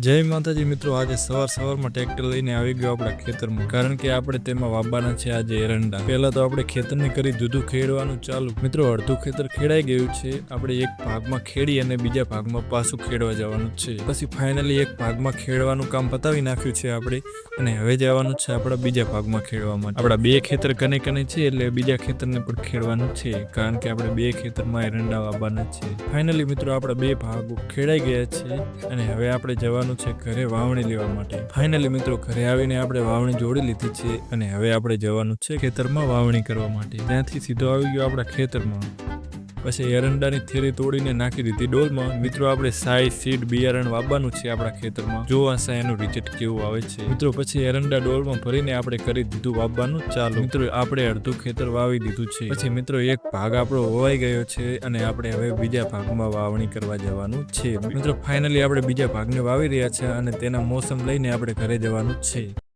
જય માતાજી મિત્રો, આજે સવારમાં ટ્રેક્ટર લઈને આવી ગયો આપણા ખેતરમાં, કારણ કે આપણે તેમાં વાવવાના છે આજે એરંડા। પહેલા તો આપણે ખેતરને કરી દીધું ખેડવાનું ચાલુ। મિત્રો અડધું ખેતર ખેડાઈ ગયું છે, આપણે એક ભાગમાં ખેડી અને બીજા ભાગમાં પાછું ખેડવા જવાનું છે। પછી ફાઇનલી એક ભાગમાં ખેડવાનું કામ પતાવી નાખ્યું છે આપણે, અને હવે જવાનું છે આપણા બીજા ભાગમાં ખેડવા માટે। આપણા બે ખેતર કને છે, એટલે બીજા ખેતરને પણ ખેડવાનું છે, કારણ કે આપણે બે ખેતરમાં એરંડા વાવવાના છે। ફાઇનલી મિત્રો આપણા બે ભાગો ખેડાઈ ગયા છે, અને હવે આપણે જવાનું છે ઘરે વાવણી લેવા માટે। ફાઇનલી મિત્રો ઘરે આવીને આપણે વાવણી જોડી લીધી છે, અને હવે આપણે જવાનું છે ખેતરમાં વાવણી કરવા માટે। ત્યાંથી સીધો આવી ગયો આપણા ખેતરમાં। પછી એરંડાની થેલી તોડીને નાખી દીધી ડોલમાં। મિત્રો આપણે સાઈ સીડ બિયારણ વાવવાનું છે આપણા ખેતરમાં, જોવા એનું રિઝલ્ટ કેવું આવે છે। મિત્રો પછી એરંડા ડોલમાં ભરીને આપણે કરી દીધું વાવવાનું ચાલુ। મિત્રો આપણે અડધું ખેતર વાવી દીધું છે। પછી મિત્રો એક ભાગ આપણો વવાઈ ગયો છે, અને આપણે હવે બીજા ભાગમાં વાવણી કરવા જવાનું છે। મિત્રો ફાઇનલી આપણે બીજા ભાગને વાવી રહ્યા છે, અને તેના મોસમ લઈને આપણે ઘરે જવાનું છે।